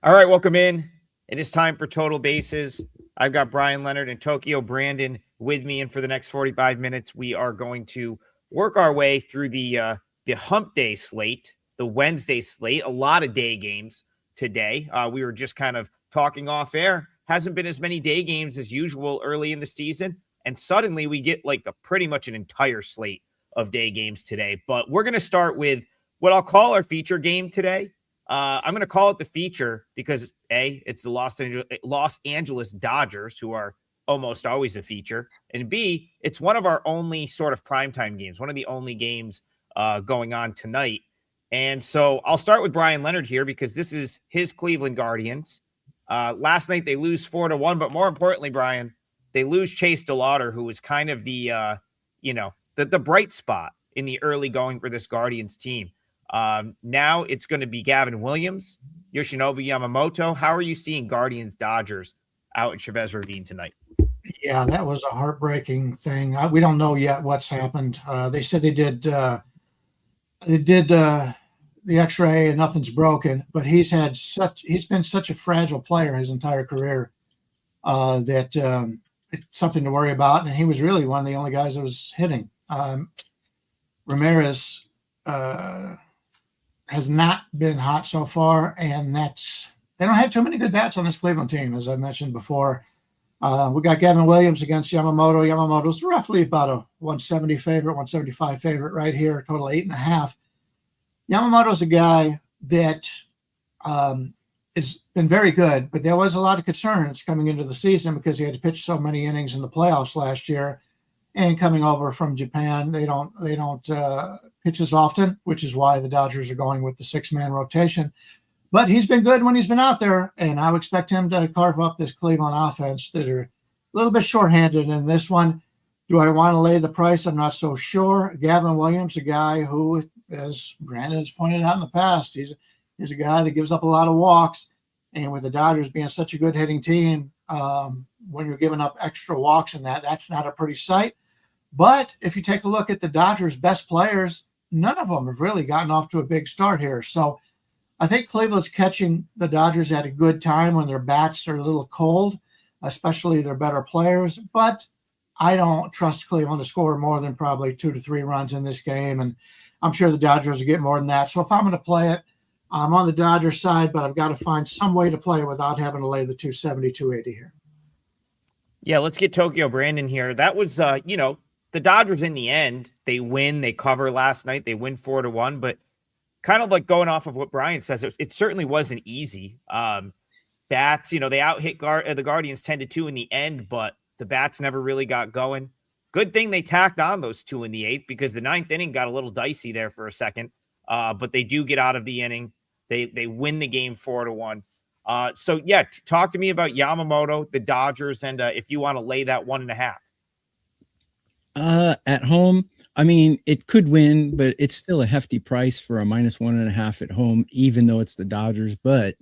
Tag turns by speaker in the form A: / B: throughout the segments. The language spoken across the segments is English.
A: All right, welcome in. It is time for Total Bases. I've got Bryan Leonard and Tokyo Brandon with me, and for the next 45 minutes, we are going to work our way through the Hump Day slate, the Wednesday slate. A lot of day games today. We were just kind of talking off air. Hasn't been as many day games as usual early in the season, and suddenly we get like a pretty much an entire slate of day games today. But we're going to start with what I'll call our feature game today. I'm going to call it the feature because A, it's the Los Angeles Dodgers, who are almost always a feature, and B, it's one of our only sort of primetime games, one of the only games going on tonight. And so I'll start with Bryan Leonard here because this is his Cleveland Guardians. Last night they lose 4-1, but more importantly, Bryan, they lose Chase DeLauter, who was kind of the bright spot in the early going for this Guardians team. Now it's going to be Gavin Williams, Yoshinobu Yamamoto. How are you seeing Guardians Dodgers out at Chavez Ravine tonight?
B: Yeah, that was a heartbreaking thing. We don't know yet what's happened. They said they did the X-ray and nothing's broken, but he's been such a fragile player his entire career that it's something to worry about. And he was really one of the only guys that was hitting. Ramirez has not been hot so far, and they don't have too many good bats on this Cleveland team, as I mentioned before. We got Gavin Williams against Yamamoto. Yamamoto's roughly about a 170 favorite, 175 favorite right here, total 8.5. Yamamoto's a guy that has been very good, but there was a lot of concerns coming into the season because he had to pitch so many innings in the playoffs last year. And coming over from Japan, they don't pitch as often, which is why the Dodgers are going with the 6-man rotation. But he's been good when he's been out there, and I would expect him to carve up this Cleveland offense that are a little bit shorthanded in this one. Do I want to lay the price? I'm not so sure. Gavin Williams, a guy who, as Brandon has pointed out in the past, he's a guy that gives up a lot of walks. And with the Dodgers being such a good hitting team, when you're giving up extra walks in that's not a pretty sight. But if you take a look at the Dodgers' best players, none of them have really gotten off to a big start here. So I think Cleveland's catching the Dodgers at a good time when their bats are a little cold, especially their better players. But I don't trust Cleveland to score more than probably 2 to 3 runs in this game. And I'm sure the Dodgers will get more than that. So if I'm going to play it, I'm on the Dodgers side, but I've got to find some way to play it without having to lay the 270, 280 here.
A: Yeah, let's get Tokyo Brandon here. That was, the Dodgers in the end, they win, they cover last night, they win 4-1, but kind of like going off of what Bryan says, it certainly wasn't easy. Bats, they out-hit the Guardians 10-2 in the end, but the bats never really got going. Good thing they tacked on those 2 in the 8th because the 9th inning got a little dicey there for a second, but they do get out of the inning. They win the game 4-1. So, yeah, talk to me about Yamamoto, the Dodgers, and if you want to lay that 1.5.
C: At home, I mean, it could win, but it's still a hefty price for a -1.5 at home, even though it's the Dodgers. But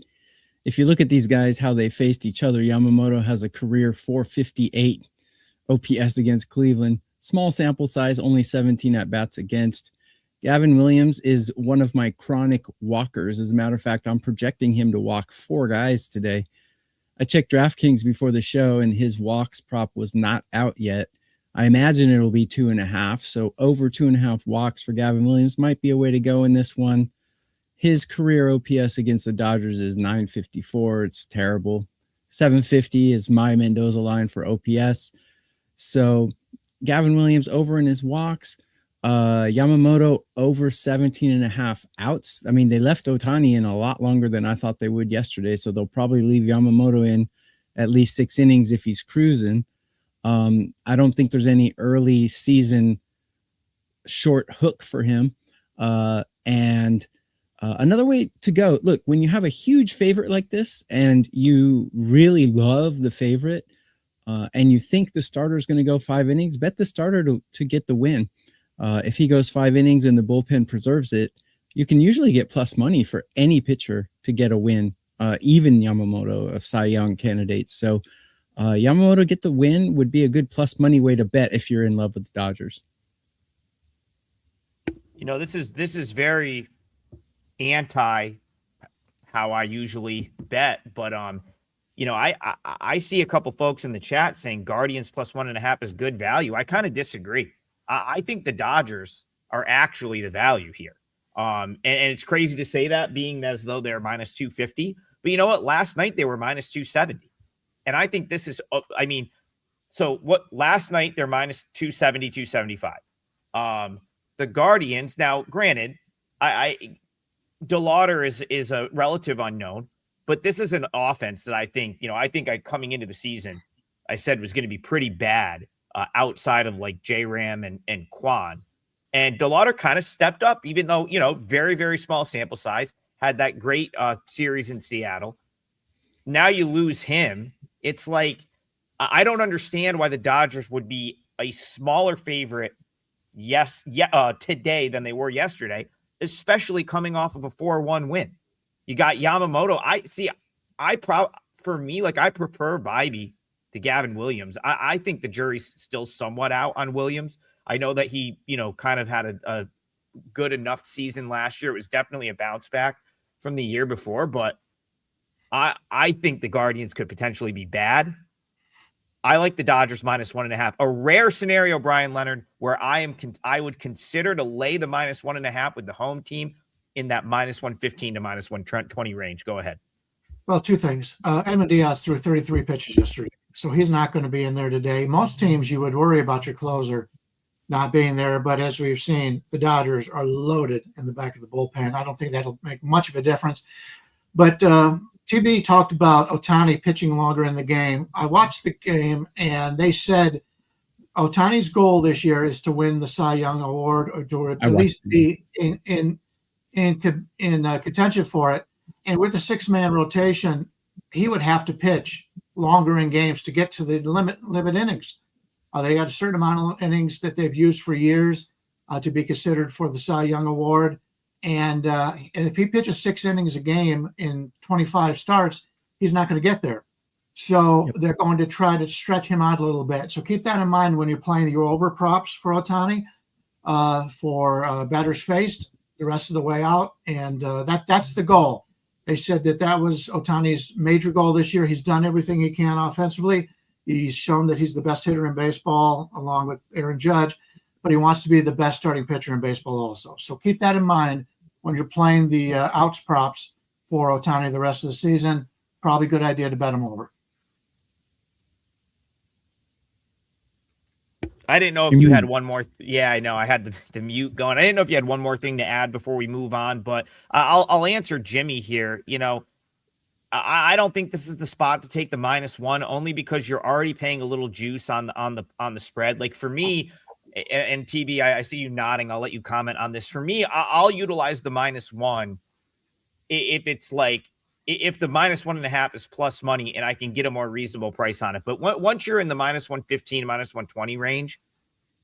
C: if you look at these guys, how they faced each other, Yamamoto has a career .458 OPS against Cleveland. Small sample size, only 17 at-bats against. Gavin Williams is one of my chronic walkers. As a matter of fact, I'm projecting him to walk 4 guys today. I checked DraftKings before the show, and his walks prop was not out yet. I imagine it'll be 2.5. So over 2.5 walks for Gavin Williams might be a way to go in this one. His career OPS against the Dodgers is .954. It's terrible. .750 is my Mendoza line for OPS. So Gavin Williams over in his walks. Yamamoto over 17.5 outs. I mean, they left Ohtani in a lot longer than I thought they would yesterday. So they'll probably leave Yamamoto in at least 6 innings if he's cruising. I don't think there's any early season short hook for him. Another way to go, look, when you have a huge favorite like this and you really love the favorite and you think the starter is going to go 5 innings, bet the starter to get the win. If he goes 5 innings and the bullpen preserves it, you can usually get plus money for any pitcher to get a win, even Yamamoto, of Cy Young candidates. So Yamamoto get the win would be a good plus money way to bet if you're in love with the Dodgers.
A: This is very anti how I usually bet, but I see a couple folks in the chat saying Guardians plus 1.5 is good value. I kind of disagree. I think the Dodgers are actually the value here. And it's crazy to say that, being as though they're minus 250. But you know what? Last night they were minus 270. And I think this is, so what last night they're minus 270, 275. The Guardians, now granted, DeLauder is a relative unknown, but this is an offense that I think coming into the season, I said was going to be pretty bad outside of like J-Ram and Quan. And DeLauder kind of stepped up, even though, very, very small sample size, had that great series in Seattle. Now you lose him. It's like, I don't understand why the Dodgers would be a smaller favorite today than they were yesterday, especially coming off of a 4-1 win. You got Yamamoto. I prefer Bibee to Gavin Williams. I think the jury's still somewhat out on Williams. I know that he, kind of had a good enough season last year. It was definitely a bounce back from the year before, but I think the Guardians could potentially be bad. I like the Dodgers minus 1.5. A rare scenario, Bryan Leonard, where I would consider to lay the minus 1.5 with the home team in that minus 115 to minus 120 range. Go ahead.
B: Well, two things. Edwin Diaz threw 33 pitches yesterday, so he's not going to be in there today. Most teams, you would worry about your closer not being there, but as we've seen, the Dodgers are loaded in the back of the bullpen. I don't think that'll make much of a difference. But TB talked about Ohtani pitching longer in the game. I watched the game, and they said Ohtani's goal this year is to win the Cy Young Award, or to at least be in contention for it. And with the 6-man rotation, he would have to pitch longer in games to get to the limit innings. They got a certain amount of innings that they've used for years to be considered for the Cy Young Award. And if he pitches 6 innings a game in 25 starts, he's not going to get there. So they're going to try to stretch him out a little bit. So keep that in mind when you're playing your over props for Ohtani, for batters faced the rest of the way out. And that's the goal. They said that was Ohtani's major goal this year. He's done everything he can offensively. He's shown that he's the best hitter in baseball, along with Aaron Judge, but he wants to be the best starting pitcher in baseball also. So keep that in mind when you're playing the outs props for Ohtani the rest of the season. Probably a good idea to bet him over.
A: I didn't know if you had one more. Yeah, I know. I had the mute going. I didn't know if you had one more thing to add before we move on, but I'll answer Jimmy here. I don't think this is the spot to take the -1, only because you're already paying a little juice on the spread. Like for me, and TB, I see you nodding. I'll let you comment on this. For me, I'll utilize the -1 if it's like, if the -1.5 is plus money and I can get a more reasonable price on it. But once you're in the -115, -120 range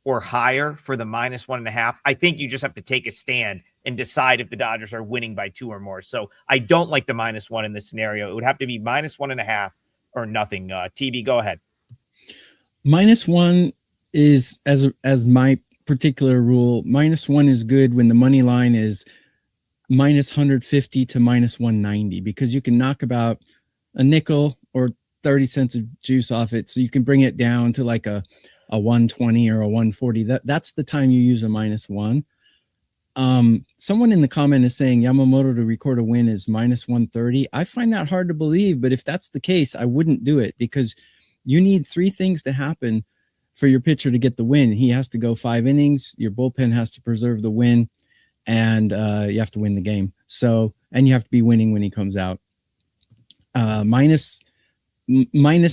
A: or higher for the -1.5, I think you just have to take a stand and decide if the Dodgers are winning by 2 or more. So I don't like the -1 in this scenario. It would have to be -1.5 or nothing. TB, go ahead.
C: -1 is, as my particular rule, -1 is good when the money line is -150 to -190, because you can knock about a nickel or 30 cents of juice off it. So you can bring it down to like a 120 or a 140. That's the time you use a -1. Someone in the comment is saying Yamamoto to record a win is -130. I find that hard to believe, but if that's the case, I wouldn't do it, because you need 3 things to happen for your pitcher to get the win. He has to go 5 innings. Your bullpen has to preserve the win, and you have to win the game. So, and you have to be winning when he comes out. Minus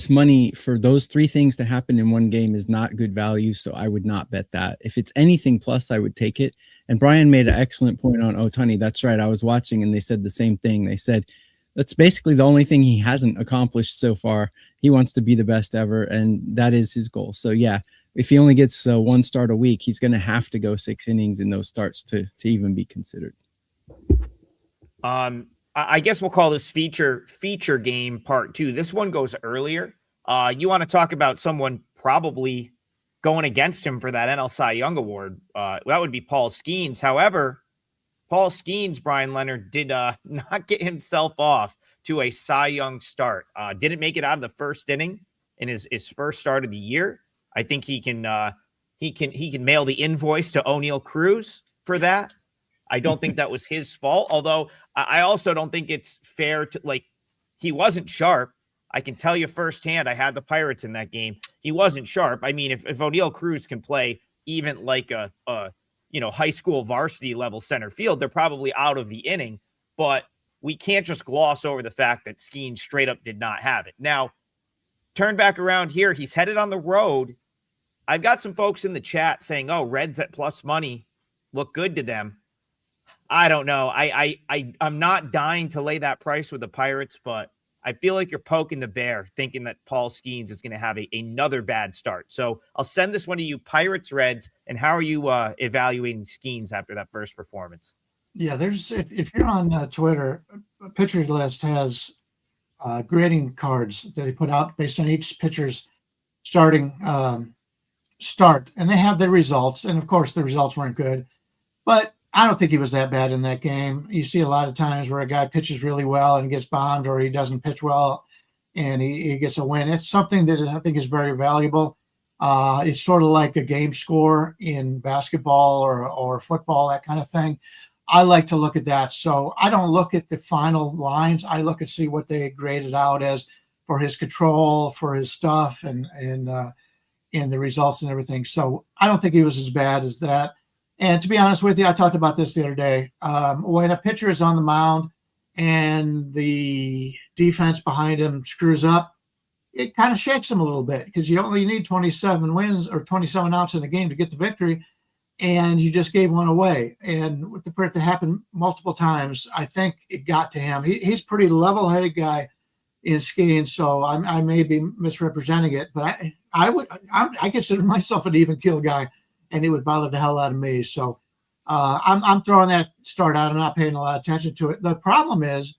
C: money for those 3 things to happen in one game is not good value. So I would not bet that. If it's anything plus, I would take it. And Brian made an excellent point on Ohtani. That's right. I was watching and they said the same thing. They said that's basically the only thing he hasn't accomplished so far. He wants to be the best ever, and that is his goal. So yeah, if he only gets 1 start a week, he's going to have to go 6 innings in those starts to even be considered.
A: I guess we'll call this feature game part 2. This one goes earlier. You want to talk about someone probably going against him for that NL Cy Young Award. That would be Paul Skeens. However, Paul Skeens, Bryan Leonard, did not get himself off to a Cy Young start. Didn't make it out of the first inning in his first start of the year. I think he can mail the invoice to O'Neal Cruz for that. I don't think that was his fault, although I also don't think it's fair to, like, he wasn't sharp. I can tell you firsthand, I had the Pirates in that game. He wasn't sharp. I mean, if O'Neal Cruz can play even like a high school varsity level center field, they're probably out of the inning. But we can't just gloss over the fact that Skeens straight up did not have it. Now, turn back around here. He's headed on the road. I've got some folks in the chat saying, oh, Reds at plus money look good to them. I don't know. I'm not dying to lay that price with the Pirates, but I feel like you're poking the bear thinking that Paul Skeens is going to have another bad start. So I'll send this one to you, Pirates, Reds, and how are you evaluating Skeens after that first performance?
B: Yeah, there's if you're on Twitter, Pitcher List has grading cards that they put out based on each pitcher's starting start, and they have their results. And of course, the results weren't good, but I don't think he was that bad in that game. You see a lot of times where a guy pitches really well and gets bombed, or he doesn't pitch well and he gets a win. It's something that I think is very valuable. It's sort of like a game score in basketball or football, that kind of thing. I like to look at that. So I don't look at the final lines. I look and see what they graded out as for his control, for his stuff, and the results and everything. So I don't think he was as bad as that. And to be honest with you, I talked about this the other day. When a pitcher is on the mound and the defense behind him screws up, it kind of shakes him a little bit because you only need 27 wins or 27 outs in a game to get the victory, and you just gave one away. And for it to happen multiple times, I think it got to him. He's a pretty level-headed guy in skiing, so I may be misrepresenting it, but I consider myself an even kill guy, and it would bother the hell out of me. So I'm throwing that start out. I'm not paying a lot of attention to it. The problem is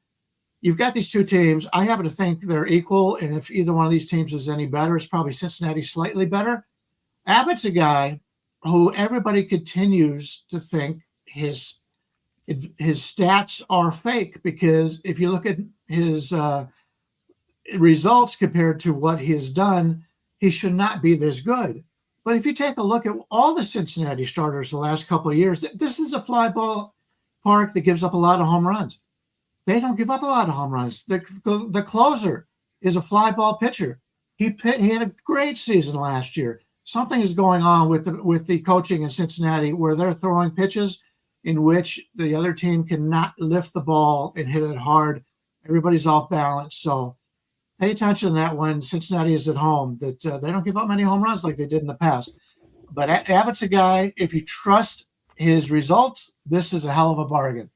B: you've got these two teams. I happen to think they're equal, and if either one of these teams is any better, it's probably Cincinnati slightly better. Abbott's a guy who everybody continues to think his stats are fake, because if you look at his results compared to what he has done, he should not be this good. But if you take a look at all the Cincinnati starters the last couple of years, this is a fly ball park that gives up a lot of home runs. They don't give up a lot of home runs. The closer is a fly ball pitcher. He had a great season last year. Something is going on with the coaching in Cincinnati where they're throwing pitches in which the other team cannot lift the ball and hit it hard. Everybody's off balance. So pay attention to that when Cincinnati is at home, that they don't give up many home runs like they did in the past. But Abbott's a guy, if you trust his results, this is a hell of a bargain.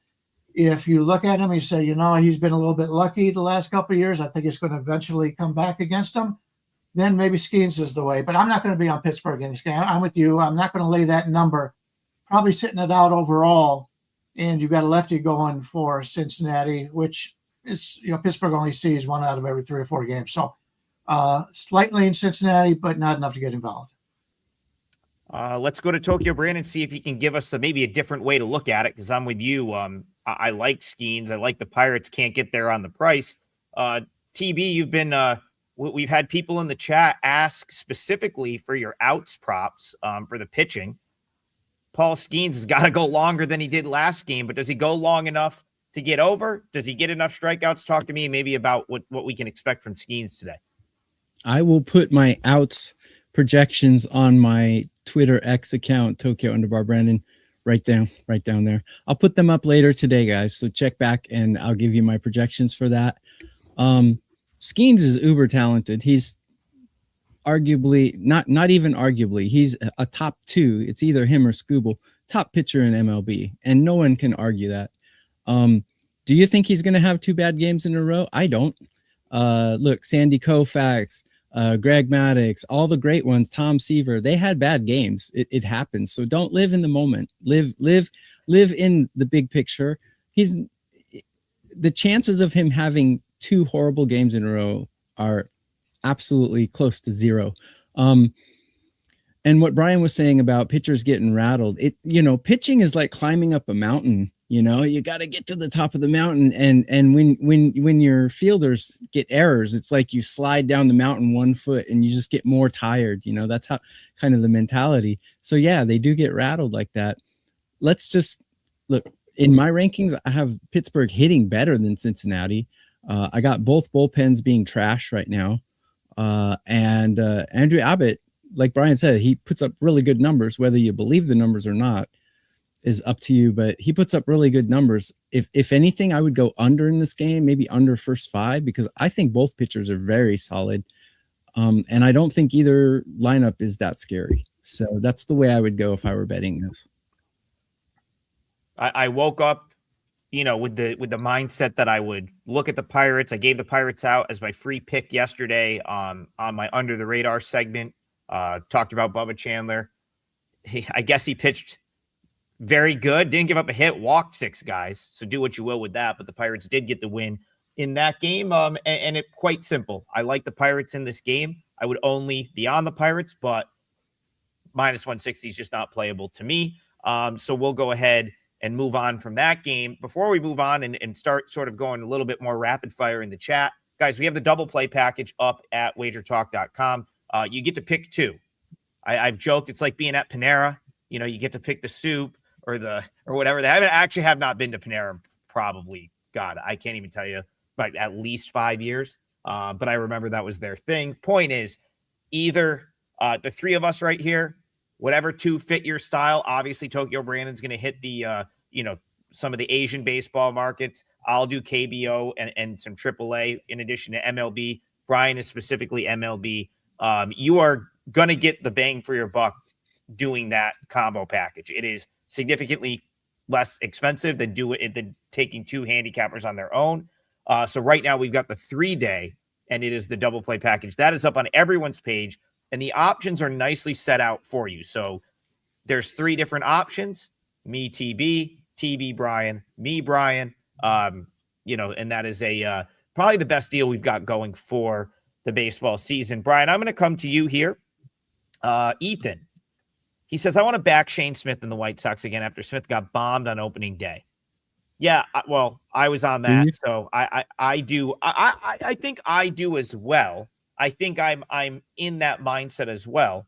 B: If you look at him, you say, he's been a little bit lucky the last couple of years. I think it's going to eventually come back against him. Then maybe Skeens is the way. But I'm not going to be on Pittsburgh in this game. I'm with you. I'm not going to lay that number. Probably sitting it out overall. And you've got a lefty going for Cincinnati, which is, Pittsburgh only sees 1 out of every 3 or 4 games. So slightly in Cincinnati, but not enough to get involved.
A: Let's go to Tokyo Brandon, see if he can give us maybe a different way to look at it, because I'm with you. I like Skeens. I like the Pirates can't get there on the price. TB, you've been we've had people in the chat ask specifically for your outs props for the pitching. Paul Skeens has got to go longer than he did last game, but does he go long enough to get over? Does he get enough strikeouts? Talk to me maybe about what we can expect from Skeens today.
C: I will put my outs projections on my Twitter X account, Tokyo_Brandon, right down there. I'll put them up later today, guys. So check back and I'll give you my projections for that. Skeens is uber talented. He's arguably, not even arguably, he's a top 2. It's either him or Scooble, top pitcher in MLB. And no one can argue that. Do you think he's going to have 2 bad games in a row? I don't. Look, Sandy Koufax, Greg Maddux, all the great ones, Tom Seaver, they had bad games. It happens. So don't live in the moment. Live in the big picture. The chances of him having 2 horrible games in a row are absolutely close to 0. And what Brian was saying about pitchers getting rattled, pitching is like climbing up a mountain. You got to get to the top of the mountain, and when your fielders get errors, it's like you slide down the mountain 1 foot and you just get more tired. That's how kind of the mentality. So yeah, they do get rattled like that. Let's just look in my rankings. I have Pittsburgh hitting better than Cincinnati. I got both bullpens being trashed right now, and Andrew Abbott, like Brian said, he puts up really good numbers. Whether you believe the numbers or not is up to you, but he puts up really good numbers. If anything, I would go under in this game, maybe under first 5, because I think both pitchers are very solid. And I don't think either lineup is that scary. So that's the way I would go if I were betting this.
A: I woke up, with the mindset that I would look at the Pirates. I gave the Pirates out as my free pick yesterday on my Under the Radar segment. Talked about Bubba Chandler. I guess he pitched very good. Didn't give up a hit. Walked 6 guys. So do what you will with that. But the Pirates did get the win in that game. And it quite simple. I like the Pirates in this game. I would only be on the Pirates, but minus 160 is just not playable to me. So we'll go ahead and move on from that game. Before we move on and start sort of going a little bit more rapid fire in the chat, guys, we have the double play package up at wagertalk.com. You get to pick 2. I've joked it's like being at Panera. You get to pick the soup or whatever. I actually have not been to Panera in probably, God, I can't even tell you, but at least 5 years. But I remember that was their thing. Point is, either the 3 of us right here, whatever 2 fit your style. Obviously, Tokyo Brandon's going to hit the, some of the Asian baseball markets. I'll do KBO and some AAA in addition to MLB. Brian is specifically MLB. You are going to get the bang for your buck doing that combo package. It is significantly less expensive than taking 2 handicappers on their own. So right now we've got the 3-day, and it is the double play package. That is up on everyone's page, and the options are nicely set out for you. So there's 3 different options: me, TB Brian, me Brian. And that is probably the best deal we've got going for the baseball season. Brian, I'm going to come to you here. Ethan, he says, I want to back Shane Smith in the White Sox again after Smith got bombed on opening day. Yeah, well, I was on that, so I do. I think I do as well. I think I'm in that mindset as well.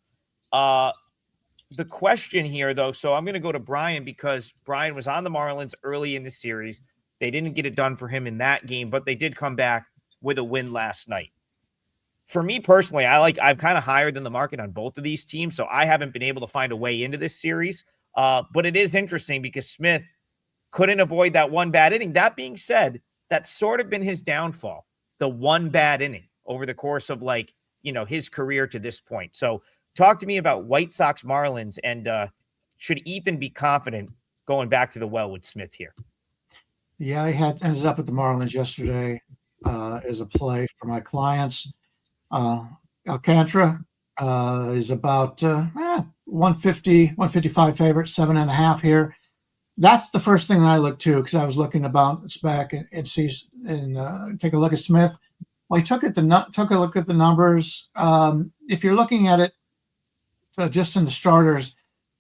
A: The question here, though, so I'm going to go to Brian because Brian was on the Marlins early in the series. They didn't get it done for him in that game, but they did come back with a win last night. For me personally, I'm kind of higher than the market on both of these teams, so I haven't been able to find a way into this series. But it is interesting because Smith couldn't avoid that one bad inning. That being said, that's sort of been his downfall, the one bad inning over the course of his career to this point. So talk to me about White Sox Marlins, and should Ethan be confident going back to the well with Smith here?
B: Yeah, I had ended up at the Marlins yesterday as a play for my clients. Alcantara is about 150, 155 favorite, 7.5 here. That's the first thing I look to because I was looking to bounce back and see and take a look at Smith. Well, he took a look at the numbers. If you're looking at it just in the starters,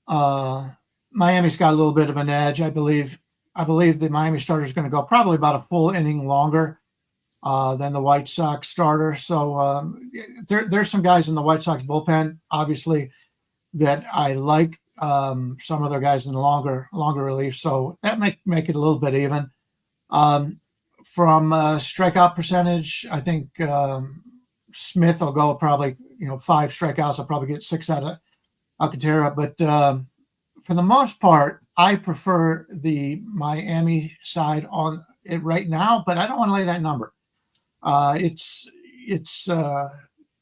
B: Miami's got a little bit of an edge. I believe the Miami starter is going to go probably about a full inning longer than the White Sox starter. So there's some guys in the White Sox bullpen, obviously, that I like. Some other guys in the longer relief. So that make it a little bit even. From strikeout percentage, I think Smith will go probably 5 strikeouts. I'll probably get 6 out of Alcantara. But for the most part, I prefer the Miami side on it right now. But I don't want to lay that number. It's a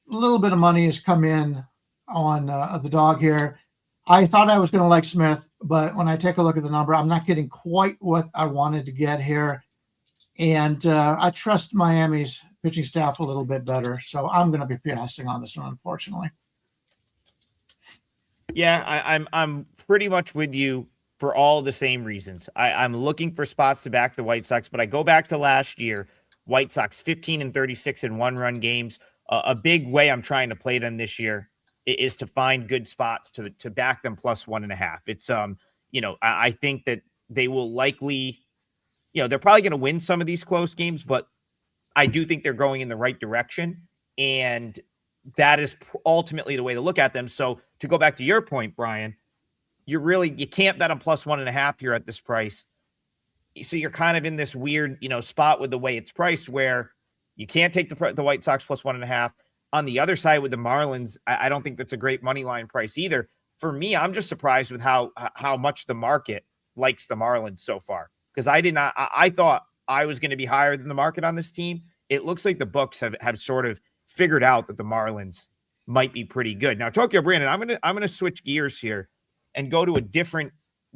B: little bit of money has come in on the dog here. I thought I was going to like Smith, but when I take a look at the number, I'm not getting quite what I wanted to get here. And I trust Miami's pitching staff a little bit better. So I'm going to be passing on this one, unfortunately.
A: Yeah, I'm pretty much with you for all the same reasons. I'm looking for spots to back the White Sox, but I go back to last year, White Sox 15-36 in 1-run games. A big way I'm trying to play them this year is to find good spots to back them plus 1.5. It's I think that they will likely, they're probably going to win some of these close games, but I do think they're going in the right direction. And that is ultimately the way to look at them. So to go back to your point, Brian, you can't bet on +1.5 here at this price. So you're kind of in this weird, spot with the way it's priced where you can't take the White Sox +1.5. On the other side with the Marlins, I don't think that's a great money line price either. For me, I'm just surprised with how much the market likes the Marlins so far. Because I thought I was going to be higher than the market on this team. It looks like the books have sort of figured out that the Marlins might be pretty good. Now, Tokyo Brandon, I'm gonna switch gears here and go to a different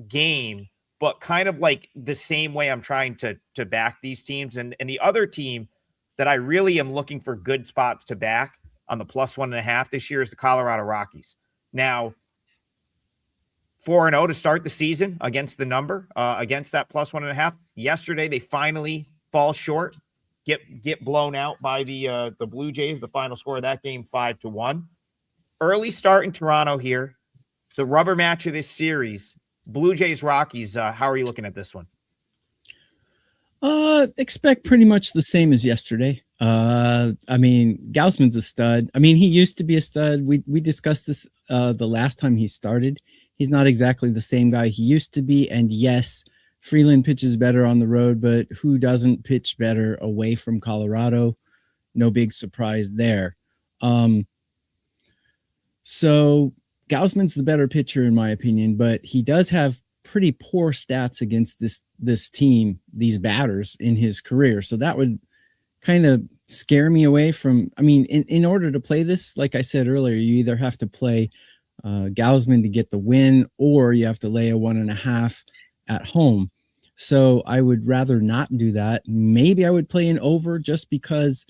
A: game, but kind of like the same way I'm trying to back these teams. And the other team that I really am looking for good spots to back on the +1.5 this year is the Colorado Rockies. Now, 4-0 to start the season against the number, against that +1.5. Yesterday, they finally fall short, get blown out by the Blue Jays. The final score of that game, 5-1. Early start in Toronto here. The rubber match of this series, Blue Jays Rockies. How are you looking at this one?
C: Expect pretty much the same as yesterday. Gausman's a stud. He used to be a stud. We discussed this the last time he started. He's not exactly the same guy he used to be. And yes, Freeland pitches better on the road, but who doesn't pitch better away from Colorado? No big surprise there. So Gausman's the better pitcher in my opinion, but he does have pretty poor stats against this team, these batters in his career. So that would kind of scare me away from, in order to play this, like I said earlier, you either have to play Gausman to get the win, or you have to lay a 1.5 at home. So I would rather not do that. Maybe I would play an over, just because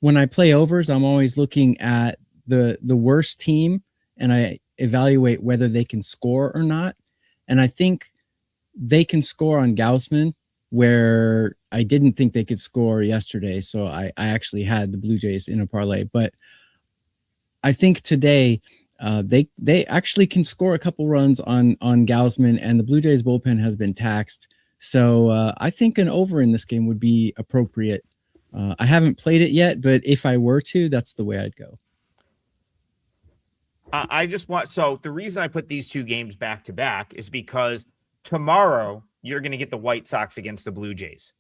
C: when I play overs, I'm always looking at the worst team and I evaluate whether they can score or not. And I think they can score on Gausman, where I didn't think they could score yesterday. So I actually had the Blue Jays in a parlay, but I think today they actually can score a couple runs on Gausman, and the Blue Jays bullpen has been taxed. So I think an over in this game would be appropriate. I haven't played it yet, but if I were to, that's the way I'd go.
A: So the reason I put these two games back to back is because tomorrow you're going to get the White Sox against the Blue Jays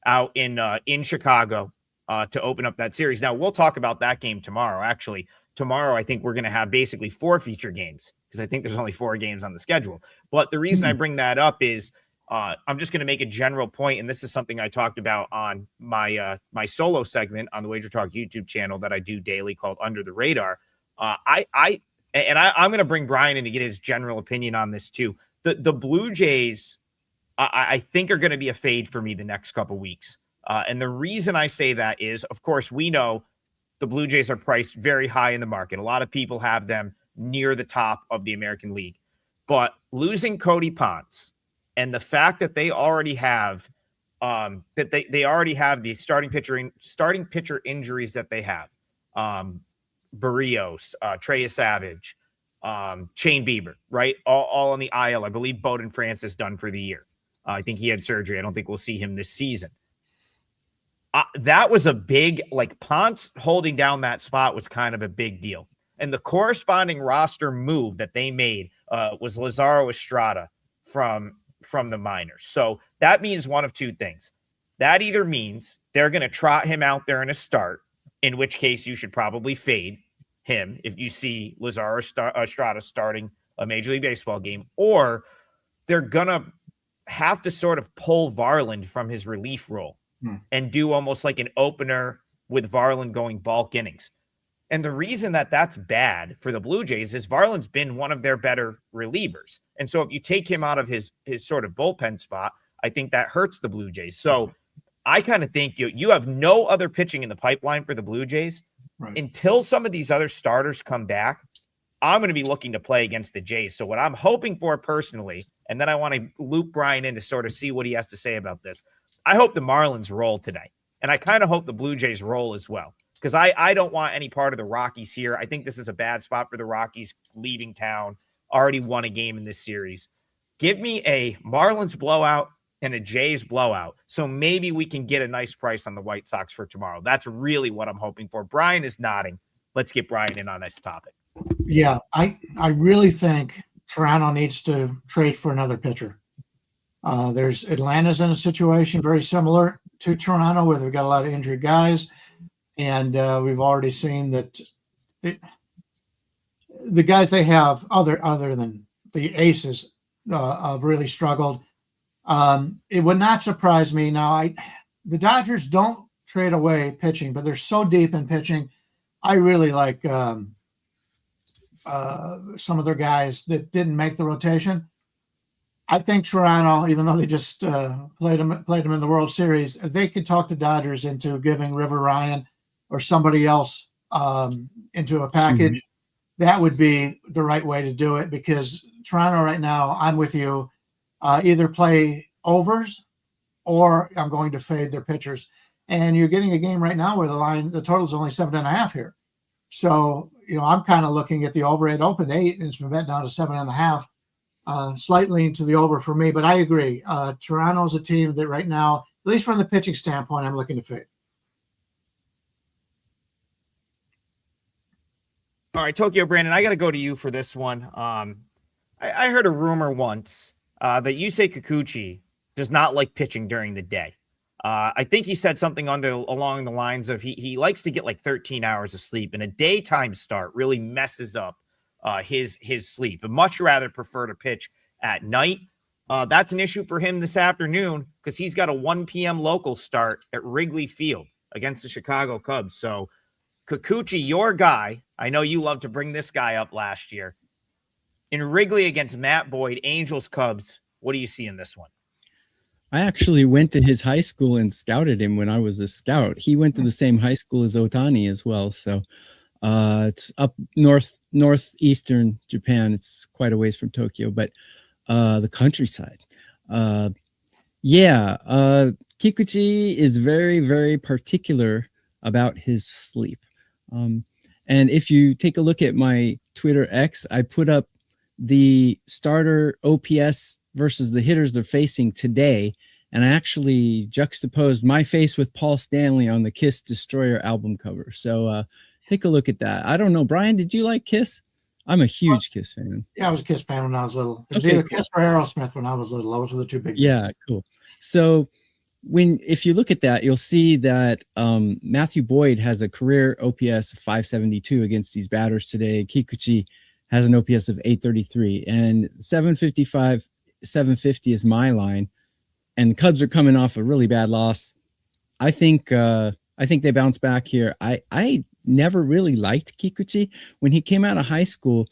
A: out in Chicago to open up that series. Now, we'll talk about that game tomorrow. Actually, tomorrow I think we're going to have basically 4 feature games, because I think there's only 4 games on the schedule. But the reason I bring that up is I'm just going to make a general point, and this is something I talked about on my solo segment on the WagerTalk YouTube channel that I do daily called Under the Radar. I'm going to bring Brian in to get his general opinion on this too. The Blue Jays, I think, are going to be a fade for me the next couple weeks. And the reason I say that is, of course, we know the Blue Jays are priced very high in the market. A lot of people have them near the top of the American League. But losing Cody Ponce and the fact that they already have they already have the starting pitcher injuries that they have. Barrios, Trey Savage, Shane Bieber, right? All on the IL. I believe Bowden Francis done for the year. I think he had surgery. I don't think we'll see him this season. That was a big, Ponce holding down that spot was kind of a big deal. And the corresponding roster move that they made was Lazaro Estrada from the minors. So that means one of two things. That either means they're going to trot him out there in a start, in which case you should probably fade him if you see Lazaro Estrada starting a Major League Baseball game, or they're going to have to sort of pull Varland from his relief role and do almost like an opener with Varland going bulk innings. And the reason that that's bad for the Blue Jays is Varland's been one of their better relievers. And so if you take him out of his sort of bullpen spot, I think that hurts the Blue Jays. So I kind of think you have no other pitching in the pipeline for the Blue Jays. Right. Until some of these other starters come back, I'm going to be looking to play against the Jays. So what I'm hoping for personally, and then I want to loop Brian in to sort of see what he has to say about this. I hope the Marlins roll today. And I kind of hope the Blue Jays roll as well, because I don't want any part of the Rockies here. I think this is a bad spot for the Rockies leaving town. Already won a game in this series. Give me a Marlins blowout and a Jays blowout. So maybe we can get a nice price on the White Sox for tomorrow. That's really what I'm hoping for. Brian is nodding. Let's get Brian in on this topic.
B: Yeah, I really think Toronto needs to trade for another pitcher. There's Atlanta's in a situation very similar to Toronto, where they've got a lot of injured guys, and we've already seen that the guys they have, other than the aces, have really struggled. It would not surprise me. Now, the Dodgers don't trade away pitching, but they're so deep in pitching. I really like some of their guys that didn't make the rotation. I think Toronto, even though they just played them in the World Series, they could talk the Dodgers into giving River Ryan or somebody else into a package. Mm-hmm. That would be the right way to do it, because Toronto right now, I'm with you, either play overs or I'm going to fade their pitchers. And you're getting a game right now where the total is only 7.5 here. So, I'm kind of looking at the over. It opened 8 and it's been bet down to 7.5. Slight lean to the over for me, but I agree. Toronto's a team that right now, at least from the pitching standpoint, I'm looking to fade.
A: All right, Tokyo Brandon, I got to go to you for this one. I heard a rumor once that Yusei Kikuchi does not like pitching during the day. I think he said something along the lines of he likes to get like 13 hours of sleep, and a daytime start really messes up his sleep. I'd much rather prefer to pitch at night. That's an issue for him this afternoon because he's got a 1 p.m. local start at Wrigley Field against the Chicago Cubs. So Kikuchi, your guy, I know you love to bring this guy up last year. In Wrigley against Matt Boyd, Angels Cubs, what do you see in this one?
C: I actually went to his high school and scouted him when I was a scout. He went to the same high school as Otani as well. So it's up northeastern Japan. It's quite a ways from Tokyo, but the countryside. Kikuchi is very, very particular about his sleep. And if you take a look at my Twitter X, I put up the starter OPS versus the hitters they're facing today. And I actually juxtaposed my face with Paul Stanley on the Kiss Destroyer album cover. So take a look at that. I don't know, Brian, did you like Kiss? I'm a huge Kiss fan.
B: Yeah, I was a Kiss fan when I was little. It was either Kiss or Aerosmith when I was little. Those were the two big ones.
C: Yeah, cool. So if you look at that, you'll see that Matthew Boyd has a career OPS of 572 against these batters today. Kikuchi has an OPS of 833, and 755, 750 is my line. And the Cubs are coming off a really bad loss. I think they bounce back here. I never really liked Kikuchi. When he came out of high school,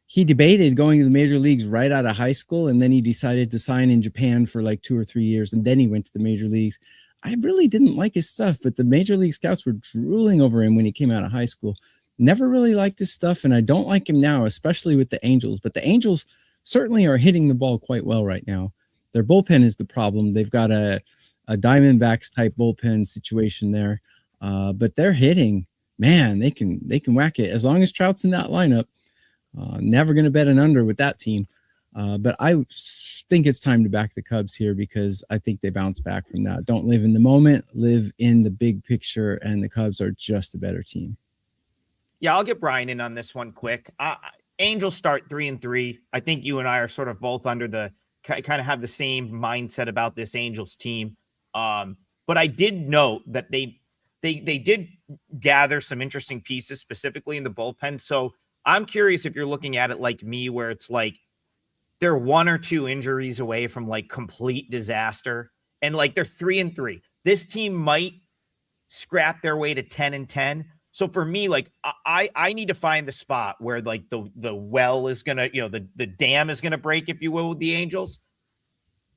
C: he debated going to the major leagues right out of high school, and then he decided to sign in Japan for like 2 or 3 years, and then he went to the major leagues. I really didn't like his stuff, but the major league scouts were drooling over him when he came out of high school. Never really liked his stuff, and I don't like him now, especially with the Angels. But the Angels certainly are hitting the ball quite well right now. Their bullpen is the problem. They've got a Diamondbacks type bullpen situation there, but they're hitting. Man, they can whack it as long as Trout's in that lineup. Never going to bet an under with that team. But I think it's time to back the Cubs here because I think they bounce back from that. Don't live in the moment, live in the big picture, and the Cubs are just a better team.
A: Yeah, I'll get Brian in on this one quick. Angels start 3-3. I think you and I are sort of both under the kind of have the same mindset about this Angels team. But I did note that they did gather some interesting pieces, specifically in the bullpen. So I'm curious if you're looking at it like me, where it's like they're 1 or 2 injuries away from like complete disaster, and like they're 3-3. This team might scrap their way to 10-10. So for me, like I need to find the spot where like the well is gonna, the dam is gonna break, if you will, with the Angels.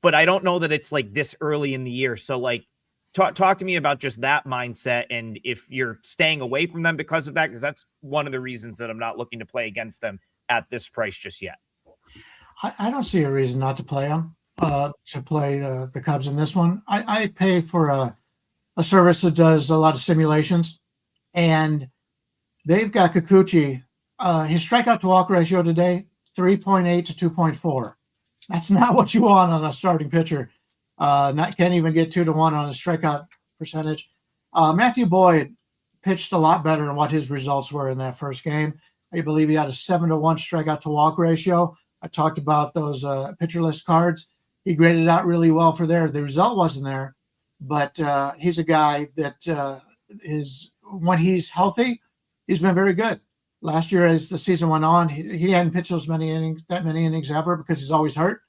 A: But I don't know that it's like this early in the year. So like talk to me about just that mindset, and if you're staying away from them because of that, because that's one of the reasons that I'm not looking to play against them at this price just yet.
B: I don't see a reason not to play them, to play the Cubs in this one. I pay for a service that does a lot of simulations, and they've got Kikuchi. His strikeout to walk ratio today, 3.8 to 2.4. That's not what you want on a starting pitcher. Can't even get 2-1 on his strikeout percentage. Matthew Boyd pitched a lot better than what his results were in that first game. I believe he had a 7-1 strikeout to walk ratio. I talked about those pitcher list cards. He graded out really well for there. The result wasn't there, but he's a guy that when he's healthy, he's been very good. Last year, as the season went on, he hadn't pitched that many innings ever because he's always hurt.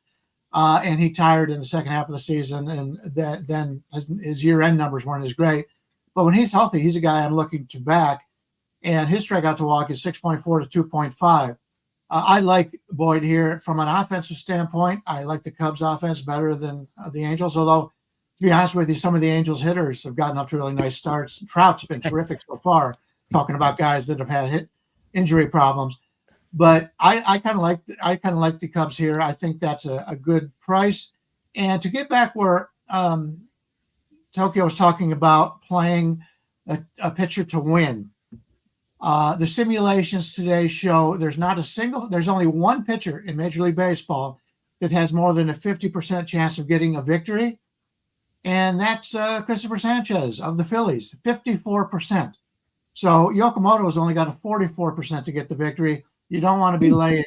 B: And he tired in the second half of the season, and then his year-end numbers weren't as great. But when he's healthy, he's a guy I'm looking to back, and his strikeout to walk is 6.4 to 2.5. I like Boyd here from an offensive standpoint. I like the Cubs' offense better than the Angels, although, to be honest with you, some of the Angels' hitters have gotten up to really nice starts. Trout's been terrific so far, talking about guys that have had injury problems. But I kind of like the Cubs here. I think that's a good price. And to get back where Tokyo was talking about playing a pitcher to win, the simulations today show there's only one pitcher in Major League Baseball that has more than a 50% chance of getting a victory, and that's Christopher Sanchez of the Phillies, 54%. So Yokomoto has only got a 44% to get the victory. You don't want to be laying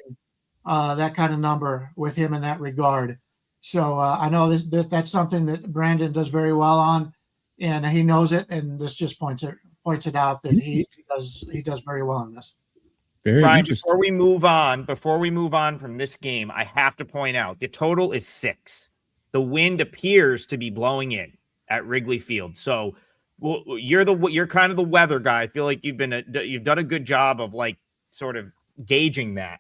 B: that kind of number with him in that regard. So I know that's something that Brandon does very well on, and he knows it. And this just points it out that he does very well on this.
C: Very
A: Brian,
C: interesting.
A: before we move on from this game, I have to point out the total is 6. The wind appears to be blowing in at Wrigley Field. So you're kind of the weather guy. I feel like you've done a good job of like sort of gauging that.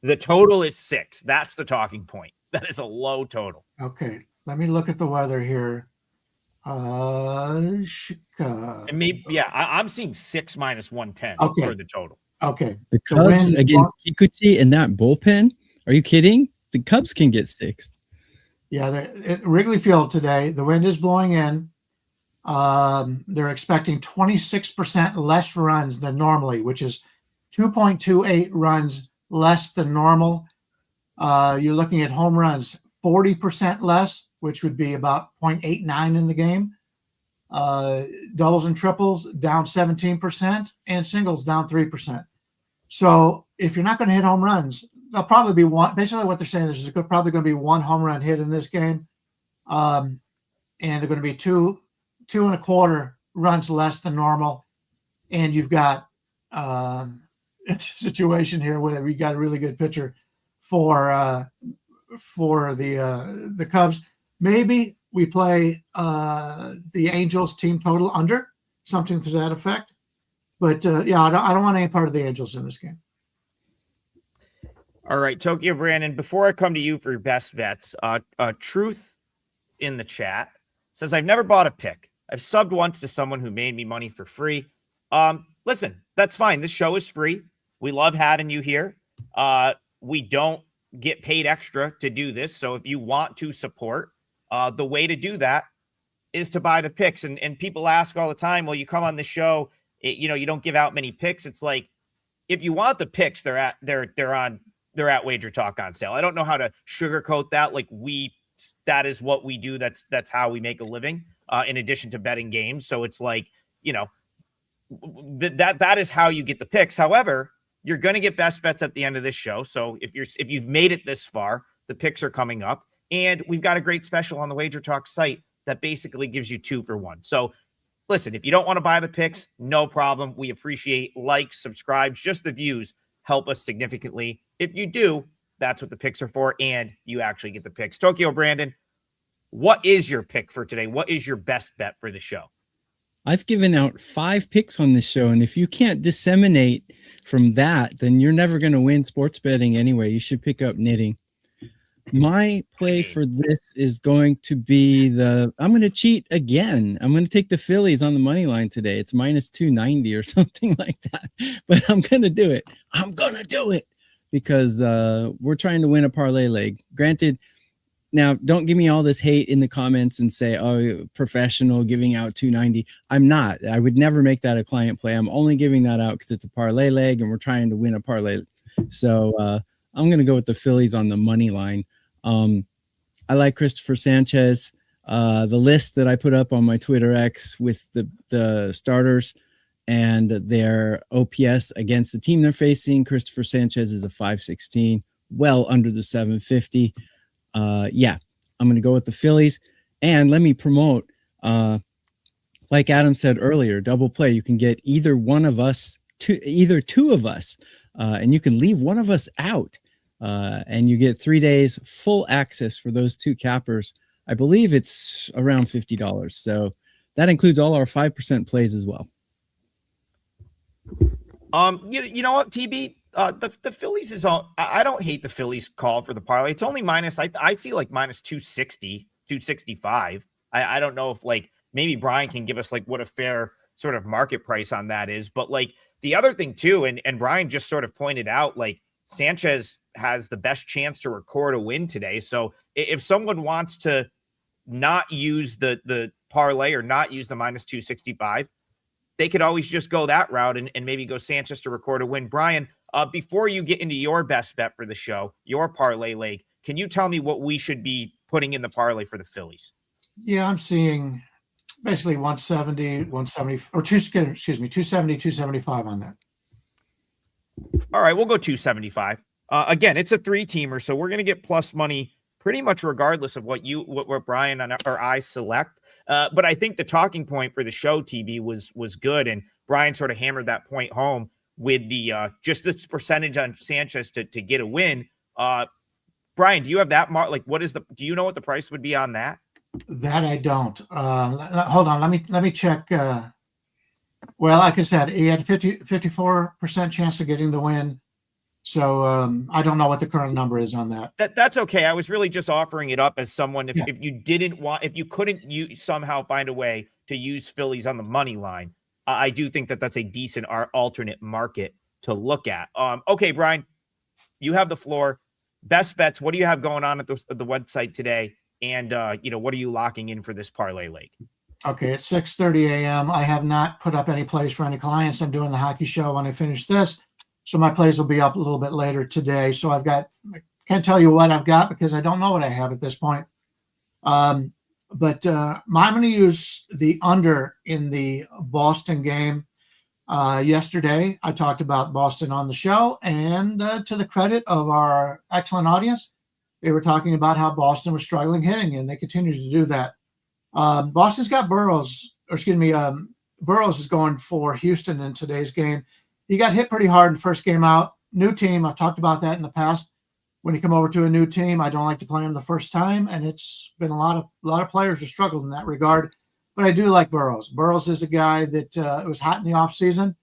A: The total is 6. That's the talking point. That is a low total.
B: Okay, let me look at the weather here. Chicago.
A: And maybe, yeah, I'm seeing 6 minus 110 for the total.
B: Okay.
C: The Cubs against Kikuchi and that bullpen? Are you kidding? The Cubs can get 6.
B: Yeah, at Wrigley Field today, the wind is blowing in. They're expecting 26% less runs than normally, which is 2.28 runs less than normal. You're looking at home runs 40% less, which would be about 0.89 in the game. Doubles and triples down 17%, and singles down 3%. So if you're not going to hit home runs, there'll probably be one. Basically, what they're saying is there's probably going to be one home run hit in this game, and they're going to be 2.25 runs less than normal. And you've got it's a situation here where we got a really good pitcher for the Cubs. Maybe we play the Angels team total under, something to that effect. But yeah, I don't want any part of the Angels in this game.
A: All right, Tokyo Brandon, before I come to you for your best bets, Truth in the chat says, I've never bought a pick. I've subbed once to someone who made me money for free. Listen, that's fine. This show is free. We love having you here. We don't get paid extra to do this. So if you want to support, the way to do that is to buy the picks. And people ask all the time, well, you come on the show, you don't give out many picks. It's like, if you want the picks, they're at WagerTalk on sale. I don't know how to sugarcoat that. Like that is what we do. That's how we make a living, in addition to betting games. So it's like, that is how you get the picks. However, you're going to get best bets at the end of this show. So if you've made it this far, the picks are coming up, and we've got a great special on the WagerTalk site that basically gives you 2 for 1. So listen, if you don't want to buy the picks, no problem. We appreciate likes, subscribes, just the views help us significantly. If you do, that's what the picks are for, and you actually get the picks. Tokyo Brandon, what is your pick for today? What is your best bet for the show?
C: I've given out 5 picks on this show, and if you can't disseminate from that, then you're never going to win sports betting anyway. You should pick up knitting. My play for this is going to be I'm going to cheat again. I'm going to take the Phillies on the money line today. It's minus 290 or something like that, but I'm going to do it. I'm going to do it because we're trying to win a parlay leg. Granted, now don't give me all this hate in the comments and say, oh, professional giving out 290. I'm not. I would never make that a client play. I'm only giving that out because it's a parlay leg and we're trying to win a parlay. So I'm going to go with the Phillies on the money line. I like Christopher Sanchez. The list that I put up on my Twitter X with the starters and their OPS against the team they're facing, Christopher Sanchez is a 516, well under the 750. Yeah, I'm going to go with the Phillies. And let me promote, like Adam said earlier, double play. You can get either one of us, either two of us, and you can leave one of us out. And you get 3 days full access for those two cappers. I believe it's around $50. So that includes all our 5% plays as well.
A: You know what, TB? The Phillies is all. I don't hate the Phillies call for the parlay. It's only minus. I see like minus 260, 265. I don't know if like maybe Brian can give us like what a fair sort of market price on that is. But like the other thing too, and Brian just sort of pointed out, like Sanchez has the best chance to record a win today. So if someone wants to not use the parlay or not use the minus 265, they could always just go that route and maybe go Sanchez to record a win. Brian, before you get into your best bet for the show, your parlay leg, can you tell me what we should be putting in the parlay for the Phillies?
B: Yeah, I'm seeing basically 170, 170, or 270, 275 on that.
A: All right, we'll go 275. Again, it's a 3-teamer, so we're going to get plus money pretty much regardless of what Brian or I select. But I think the talking point for the show, TB, was good, and Brian sort of hammered that point home with the just this percentage on Sanchez to get a win. Brian, do you have that mark? Like, do you know what the price would be on that?
B: That I don't. Hold on, let me check. Well, like I said, he had 54% chance of getting the win. So I don't know what the current number is on that.
A: That's okay. I was really just offering it up as someone if you couldn't somehow find a way to use Phillies on the money line. I do think that's a decent alternate market to look at. Okay, Brian, you have the floor. Best bets. What do you have going on at the website today? And what are you locking in for this parlay leg?
B: Okay, it's 6:30 a.m. I have not put up any plays for any clients. I'm doing the hockey show when I finish this. So my plays will be up a little bit later today. So I can't tell you what I've got because I don't know what I have at this point. But I'm going to use the under in the Boston game. Yesterday, I talked about Boston on the show, and to the credit of our excellent audience, they were talking about how Boston was struggling hitting, and they continue to do that. Boston's got Burrows is going for Houston in today's game. He got hit pretty hard in the first game out. New team, I've talked about that in the past. When you come over to a new team, I don't like to play him the first time, and it's been a lot of players who struggled in that regard. But I do like Burrows. Burrows is a guy that it was hot in the offseason,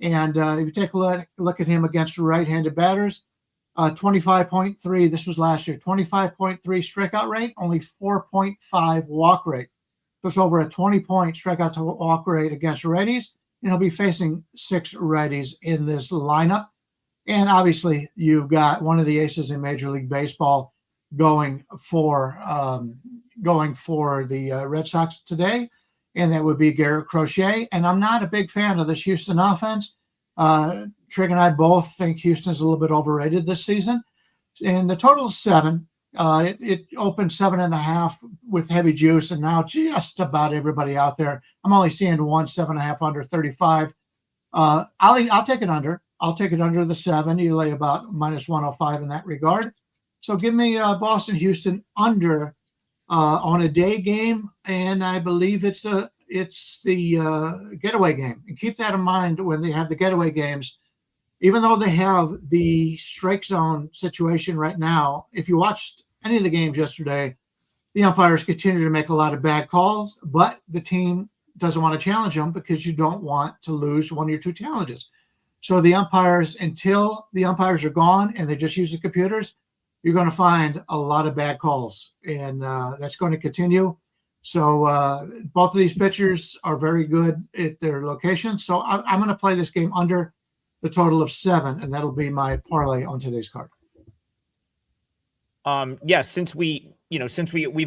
B: and if you take a look at him against right-handed batters, 25.3. This was last year. 25.3 strikeout rate, only 4.5 walk rate. Just over a 20-point strikeout to walk rate against righties. And he'll be facing 6 righties in this lineup. And obviously, you've got one of the aces in Major League Baseball going for the Red Sox today, and that would be Garrett Crochet. And I'm not a big fan of this Houston offense. Trig and I both think Houston's a little bit overrated this season. And the total is 7. It opened 7.5 with heavy juice, and now just about everybody out there. I'm only seeing 7.5 under 35. I'll take it under. I'll take it under the 7. You lay about minus 105 in that regard. So give me Boston, Houston under on a day game, and I believe it's the getaway game. And keep that in mind when they have the getaway games. Even though they have the strike zone situation right now, if you watched any of the games yesterday, the umpires continue to make a lot of bad calls, but the team doesn't want to challenge them because you don't want to lose one of your 2 challenges. So the umpires, until the umpires are gone and they just use the computers, you're going to find a lot of bad calls, and that's going to continue. So both of these pitchers are very good at their location. So I'm going to play this game under the total of 7, and that'll be my parlay on today's card.
A: Since we've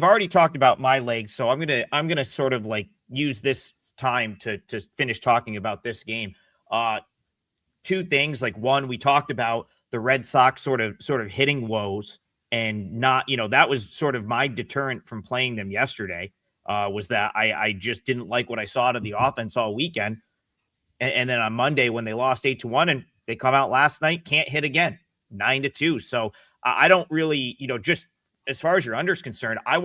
A: already talked about my legs, so I'm gonna sort of like use this time to finish talking about this game. 2 things. Like, one, we talked about the Red Sox sort of hitting woes, and not, that was sort of my deterrent from playing them yesterday, was that I just didn't like what I saw out of the offense all weekend. And then on Monday, when they lost 8-1 and they come out last night, can't hit again, 9-2. So I don't really, just as far as your under's concerned, I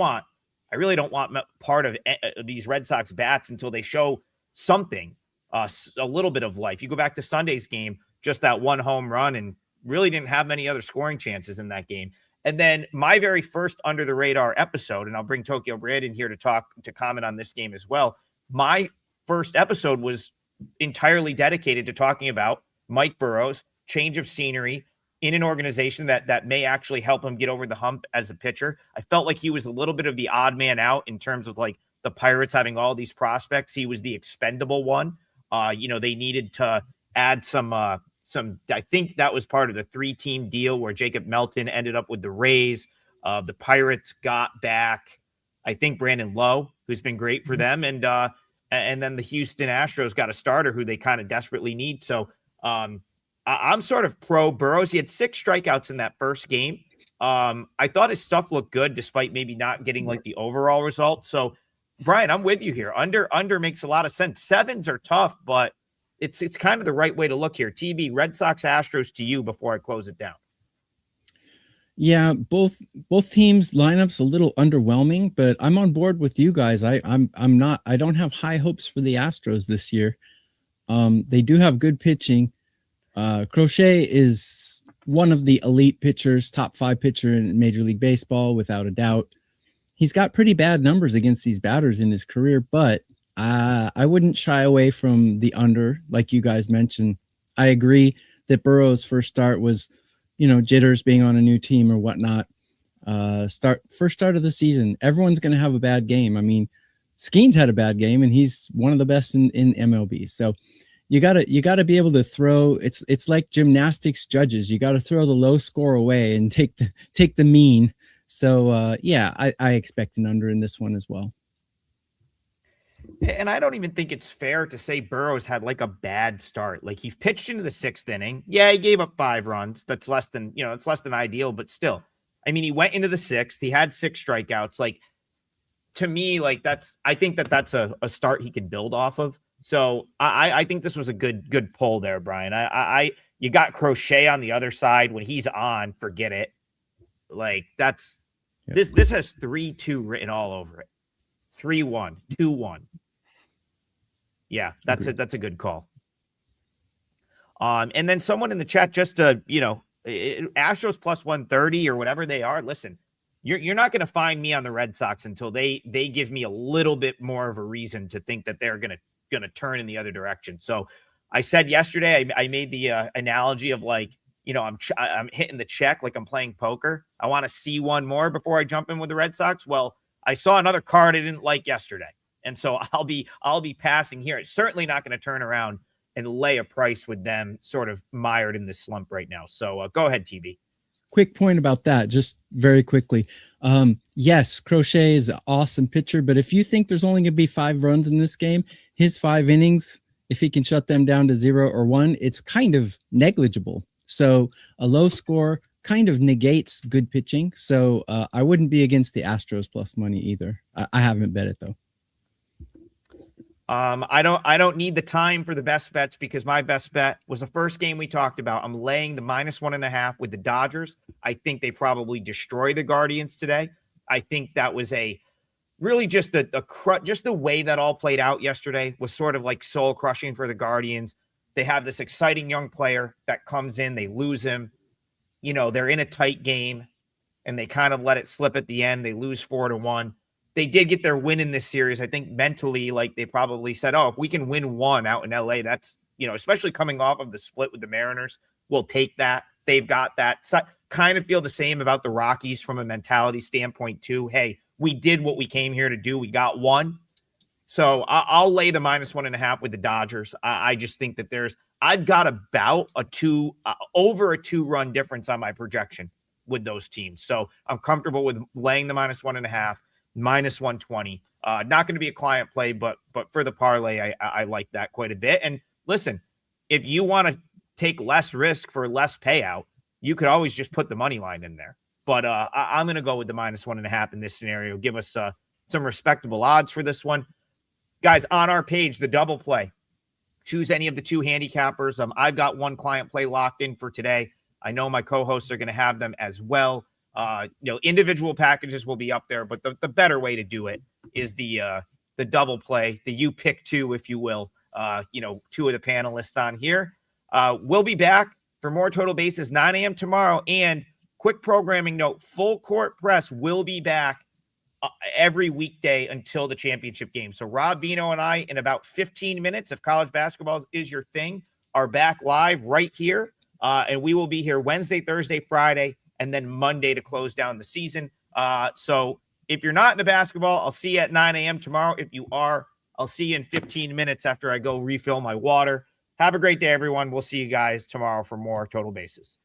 A: really don't want part of these Red Sox bats until they show something, a little bit of life. You go back to Sunday's game, just that one home run, and really didn't have many other scoring chances in that game. And then my very first under the radar episode, and I'll bring Tokyo Brandon here to comment on this game as well. My first episode was entirely dedicated to talking about Mike Burrows, change of scenery in an organization that may actually help him get over the hump as a pitcher. I felt like he was a little bit of the odd man out in terms of like the Pirates having all these prospects. He was the expendable one. They needed to add some, I think that was part of the 3-team deal where Jacob Melton ended up with the Rays. The Pirates got back, I think, Brandon Lowe, who's been great for them. And then the Houston Astros got a starter who they kind of desperately need. So I'm sort of pro Burrows. He had 6 strikeouts in that first game. I thought his stuff looked good despite maybe not getting like the overall result. So Brian, I'm with you here. Under makes a lot of sense. 7s are tough, but it's kind of the right way to look here. TB, Red Sox Astros to you before I close it down.
C: Yeah, both teams lineups a little underwhelming, but I'm on board with you guys. I don't have high hopes for the Astros this year. They do have good pitching. Crochet is one of the elite pitchers, top 5 pitcher in Major League Baseball, without a doubt. He's got pretty bad numbers against these batters in his career, but I wouldn't shy away from the under, like you guys mentioned. I agree that Burrow's first start was, jitters being on a new team or whatnot. First start of the season, everyone's going to have a bad game. I mean, Skeens had a bad game, and he's one of the best in MLB. So you gotta be able to throw. It's like gymnastics judges. You got to throw the low score away and take the mean. So I expect an under in this one as well.
A: And I don't even think it's fair to say Burrows had like a bad start. Like, he pitched into the 6th inning. Yeah, he gave up 5 runs. That's less than, it's less than ideal, but still. I mean, he went into the 6th. He had 6 strikeouts. Like, to me, like I think that's a start he could build off of. So I think this was a good pull there, Brian. You got Crochet on the other side. When he's on, forget it. Like, this has 3-2 written all over it. 3-1, 2-1. Yeah, that's a good call. And then someone in the chat, just Astros plus 130 or whatever they are. Listen, you're not going to find me on the Red Sox until they give me a little bit more of a reason to think that they're going to turn in the other direction. So I said yesterday, I made the analogy of like, I'm hitting the check like I'm playing poker. I want to see one more before I jump in with the Red Sox. Well, I saw another card I didn't like yesterday, and so I'll be passing here. It's certainly not going to turn around and lay a price with them sort of mired in this slump right now. So go ahead, TB.
C: Quick point about that, just very quickly. Yes, Crochet is an awesome pitcher, but if you think there's only going to be 5 runs in this game, his 5 innings, if he can shut them down to 0 or 1, it's kind of negligible. So a low score kind of negates good pitching. So I wouldn't be against the Astros plus money either. I haven't bet it though.
A: I don't need the time for the best bets because my best bet was the first game we talked about. I'm laying the -1.5 with the Dodgers. I think they probably destroy the Guardians today. I think that was really just just the way that all played out yesterday was sort of like soul crushing for the Guardians. They have this exciting young player that comes in, they lose him. They're in a tight game and they kind of let it slip at the end. They lose 4-1. They did get their win in this series. I think mentally, like, they probably said, if we can win one out in LA, that's, especially coming off of the split with the Mariners, we'll take that. They've got that. So, kind of feel the same about the Rockies from a mentality standpoint too. Hey, we did what we came here to do. We got one. So I'll lay the -1.5 with the Dodgers. I just think that I've got about over a 2-run difference on my projection with those teams. So I'm comfortable with laying the -1.5, -120. Not going to be a client play, but for the parlay, I like that quite a bit. And listen, if you want to take less risk for less payout, you could always just put the money line in there. but I'm going to go with the -1.5 in this scenario. Give us some respectable odds for this one. Guys, on our page, the double play. Choose any of the two handicappers. I've got one client play locked in for today. I know my co-hosts are going to have them as well. Individual packages will be up there, but the better way to do it is the double play, the you pick two, if you will. Two of the panelists on here. We'll be back for more Total Bases 9 a.m. tomorrow. And quick programming note, Full Court Press will be back every weekday until the championship game. So Rob Vino and I, in about 15 minutes, if college basketball is your thing, are back live right here. And we will be here Wednesday, Thursday, Friday, and then Monday to close down the season. So if you're not into basketball, I'll see you at 9 a.m. tomorrow. If you are, I'll see you in 15 minutes after I go refill my water. Have a great day, everyone. We'll see you guys tomorrow for more Total Bases.